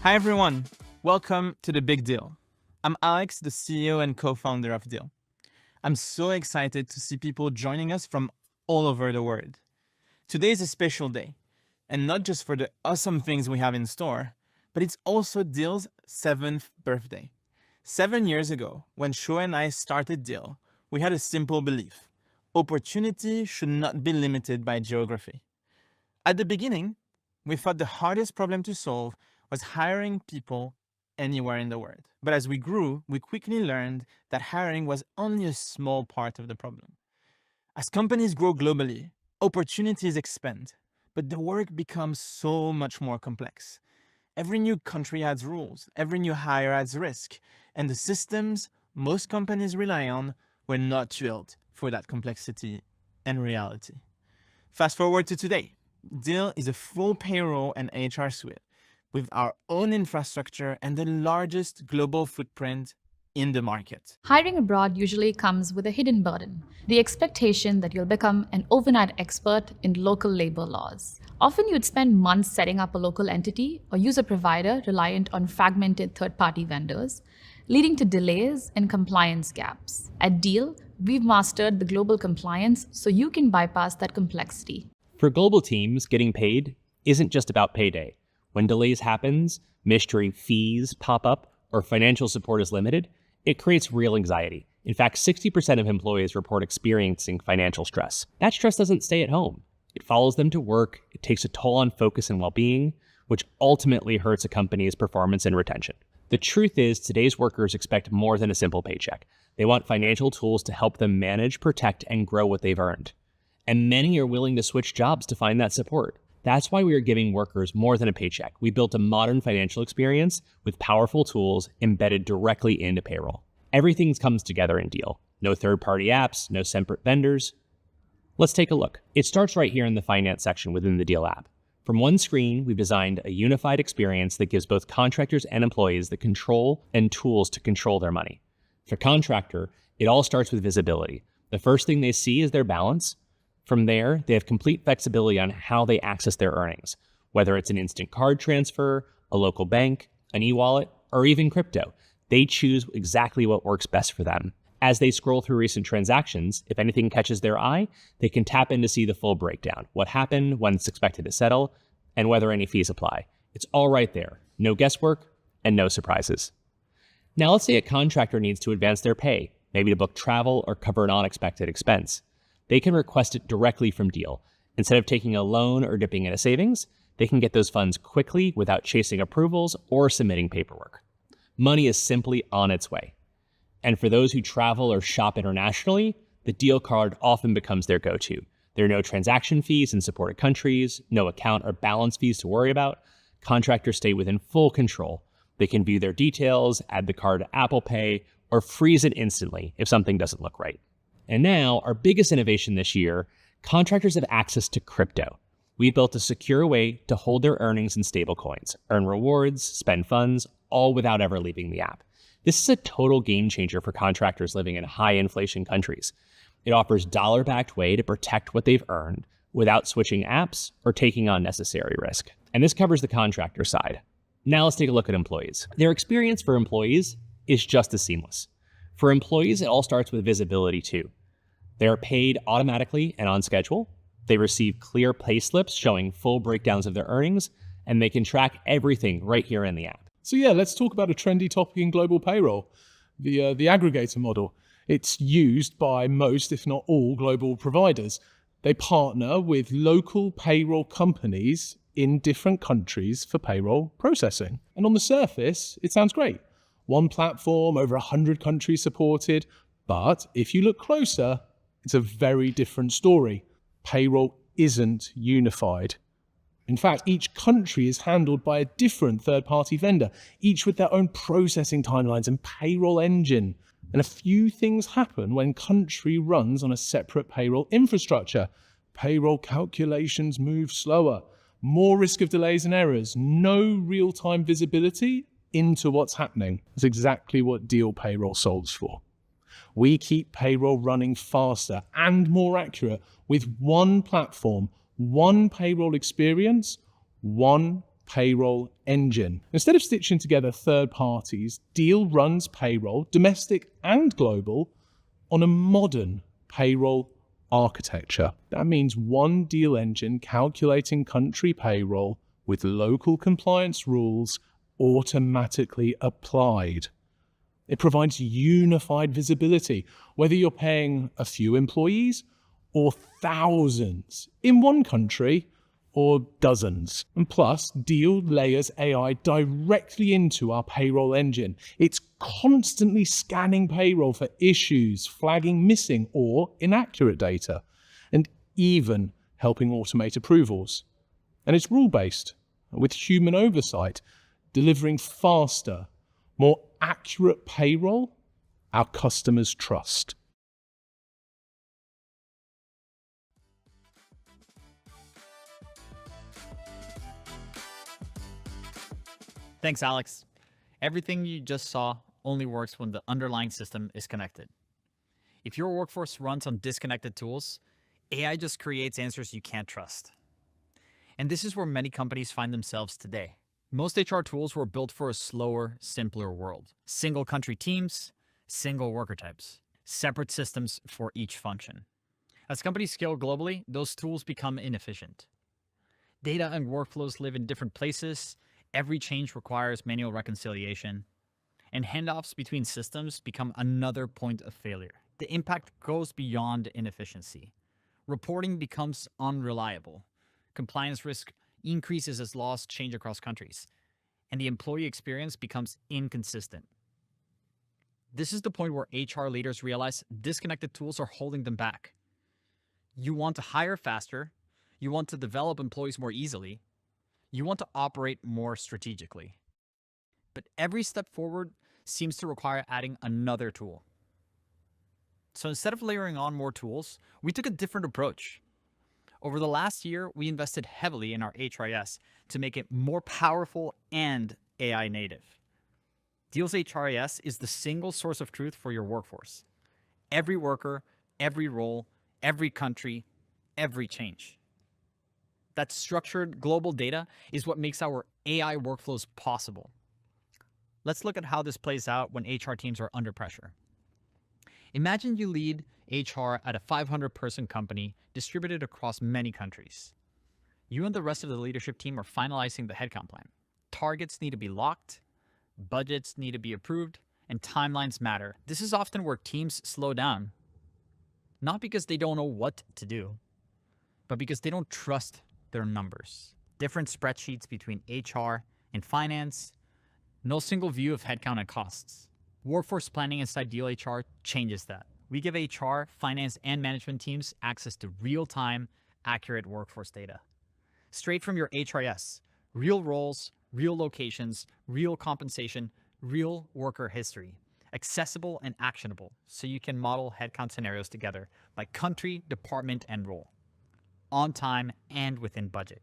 Hi everyone, welcome to The Big Deal. I'm Alex, the CEO and co-founder of Deel. I'm so excited to see people joining us from all over the world. Today is a special day, and not just for the awesome things we have in store, but it's also Deel's 7th birthday. 7 years ago, when Sho and I started Deel, we had a simple belief: opportunity should not be limited by geography. At the beginning, we thought the hardest problem to solve was hiring people anywhere in the world. But as we grew, we quickly learned that hiring was only a small part of the problem. As companies grow globally, opportunities expand, but the work becomes so much more complex. Every new country adds rules, every new hire adds risk, and the systems most companies rely on were not built for that complexity and reality. Fast forward to today. Deel is a full payroll and HR suite with our own infrastructure and the largest global footprint in the market. Hiring abroad usually comes with a hidden burden: the expectation that you'll become an overnight expert in local labor laws. Often you'd spend months setting up a local entity or use a provider reliant on fragmented third-party vendors, leading to delays and compliance gaps. At Deel, we've mastered the global compliance so you can bypass that complexity. For global teams, getting paid isn't just about payday. When delays happens, mystery fees pop up, or financial support is limited, it creates real anxiety. In fact, 60% of employees report experiencing financial stress. That stress doesn't stay at home. It follows them to work, it takes a toll on focus and well-being, which ultimately hurts a company's performance and retention. The truth is, today's workers expect more than a simple paycheck. They want financial tools to help them manage, protect, and grow what they've earned. And many are willing to switch jobs to find that support. That's why we are giving workers more than a paycheck. We built a modern financial experience with powerful tools embedded directly into payroll. Everything comes together in Deel. No third-party apps, no separate vendors. Let's take a look. It starts right here in the finance section within the Deel app. From one screen, we've designed a unified experience that gives both contractors and employees the control and tools to control their money. For contractor, it all starts with visibility. The first thing they see is their balance. From there, they have complete flexibility on how they access their earnings, whether it's an instant card transfer, a local bank, an e-wallet, or even crypto. They choose exactly what works best for them. As they scroll through recent transactions, if anything catches their eye, they can tap in to see the full breakdown: what happened, when it's expected to settle, and whether any fees apply. It's all right there. No guesswork and no surprises. Now let's say a contractor needs to advance their pay, maybe to book travel or cover an unexpected expense. They can request it directly from Deel. Instead of taking a loan or dipping into savings, they can get those funds quickly without chasing approvals or submitting paperwork. Money is simply on its way. And for those who travel or shop internationally, the Deel card often becomes their go-to. There are no transaction fees in supported countries, no account or balance fees to worry about. Contractors stay within full control. They can view their details, add the card to Apple Pay, or freeze it instantly if something doesn't look right. And now, our biggest innovation this year, contractors have access to crypto. We built a secure way to hold their earnings in stablecoins, earn rewards, spend funds, all without ever leaving the app. This is a total game changer for contractors living in high inflation countries. It offers dollar-backed way to protect what they've earned without switching apps or taking on necessary risk. And this covers the contractor side. Now let's take a look at employees. Their experience for employees is just as seamless. For employees, it all starts with visibility too. They are paid automatically and on schedule. They receive clear pay slips showing full breakdowns of their earnings, and they can track everything right here in the app. So yeah, let's talk about a trendy topic in global payroll, the aggregator model. It's used by most, if not all, global providers. They partner with local payroll companies in different countries for payroll processing. And on the surface, it sounds great. One platform, over 100 countries supported. But if you look closer, it's a very different story. Payroll isn't unified. In fact, each country is handled by a different third-party vendor, each with their own processing timelines and payroll engine. And a few things happen when country runs on a separate payroll infrastructure. Payroll calculations move slower, more risk of delays and errors, no real-time visibility into what's happening. That's exactly what Deel Payroll solves for. We keep payroll running faster and more accurate with one platform, one payroll experience, one payroll engine. Instead of stitching together third parties, Deel runs payroll, domestic and global, on a modern payroll architecture. That means one Deel engine calculating country payroll with local compliance rules automatically applied. It provides unified visibility, whether you're paying a few employees or thousands in one country or dozens. And plus, Deel layers AI directly into our payroll engine. It's constantly scanning payroll for issues, flagging missing or inaccurate data, and even helping automate approvals. And it's rule-based, with human oversight, delivering faster, more accurate payroll our customers trust. Thanks, Alex. Everything you just saw only works when the underlying system is connected. If your workforce runs on disconnected tools, AI just creates answers you can't trust. And this is where many companies find themselves today. Most HR tools were built for a slower, simpler world. Single country teams, single worker types, separate systems for each function. As companies scale globally, those tools become inefficient. Data and workflows live in different places. Every change requires manual reconciliation, and handoffs between systems become another point of failure. The impact goes beyond inefficiency. Reporting becomes unreliable. Compliance risk increases as laws change across countries, and the employee experience becomes inconsistent. This is the point where HR leaders realize disconnected tools are holding them back. You want to hire faster, you want to develop employees more easily, you want to operate more strategically. But every step forward seems to require adding another tool. So instead of layering on more tools, we took a different approach. Over the last year, we invested heavily in our HRIS to make it more powerful and AI native. Deel's HRIS is the single source of truth for your workforce. Every worker, every role, every country, every change. That structured global data is what makes our AI workflows possible. Let's look at how this plays out when HR teams are under pressure. Imagine you lead HR at a 500-person company distributed across many countries. You and the rest of the leadership team are finalizing the headcount plan. Targets need to be locked, budgets need to be approved, and timelines matter. This is often where teams slow down, not because they don't know what to do, but because they don't trust their numbers. Different spreadsheets between HR and finance, no single view of headcount and costs. Workforce planning inside Deel HR changes that. We give HR, finance, and management teams access to real-time, accurate workforce data. Straight from your HRIS, real roles, real locations, real compensation, real worker history. Accessible and actionable, so you can model headcount scenarios together by country, department, and role. On time and within budget.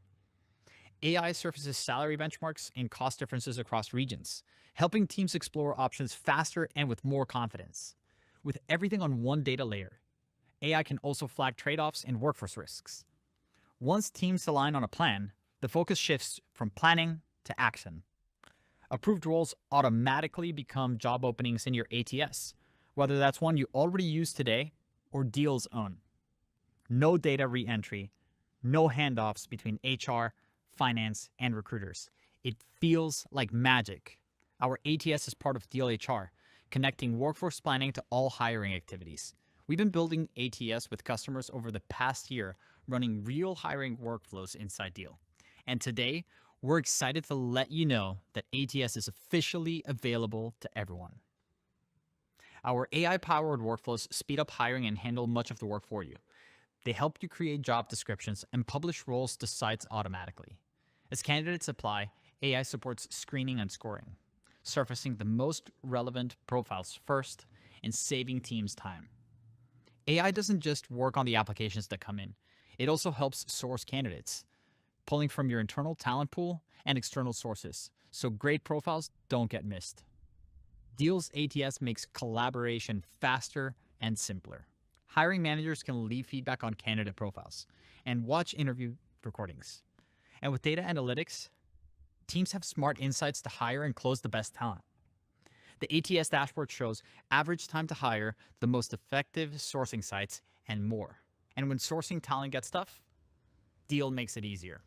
AI surfaces salary benchmarks and cost differences across regions, helping teams explore options faster and with more confidence. With everything on one data layer, AI can also flag trade-offs and workforce risks. Once teams align on a plan, the focus shifts from planning to action. Approved roles automatically become job openings in your ATS, whether that's one you already use today or Deel's own. No data re-entry, no handoffs between HR, finance, and recruiters. It feels like magic. Our ATS is part of Deel HR, connecting workforce planning to all hiring activities. We've been building ATS with customers over the past year, running real hiring workflows inside Deel. And today, we're excited to let you know that ATS is officially available to everyone. Our AI-powered workflows speed up hiring and handle much of the work for you. They help you create job descriptions and publish roles to sites automatically. As candidates apply, AI supports screening and scoring, surfacing the most relevant profiles first and saving teams time. AI doesn't just work on the applications that come in. It also helps source candidates, pulling from your internal talent pool and external sources, so great profiles don't get missed. Deel's ATS makes collaboration faster and simpler. Hiring managers can leave feedback on candidate profiles and watch interview recordings. And with data analytics, teams have smart insights to hire and close the best talent. The ATS dashboard shows average time to hire, the most effective sourcing sites, and more. And when sourcing talent gets tough, Deel makes it easier.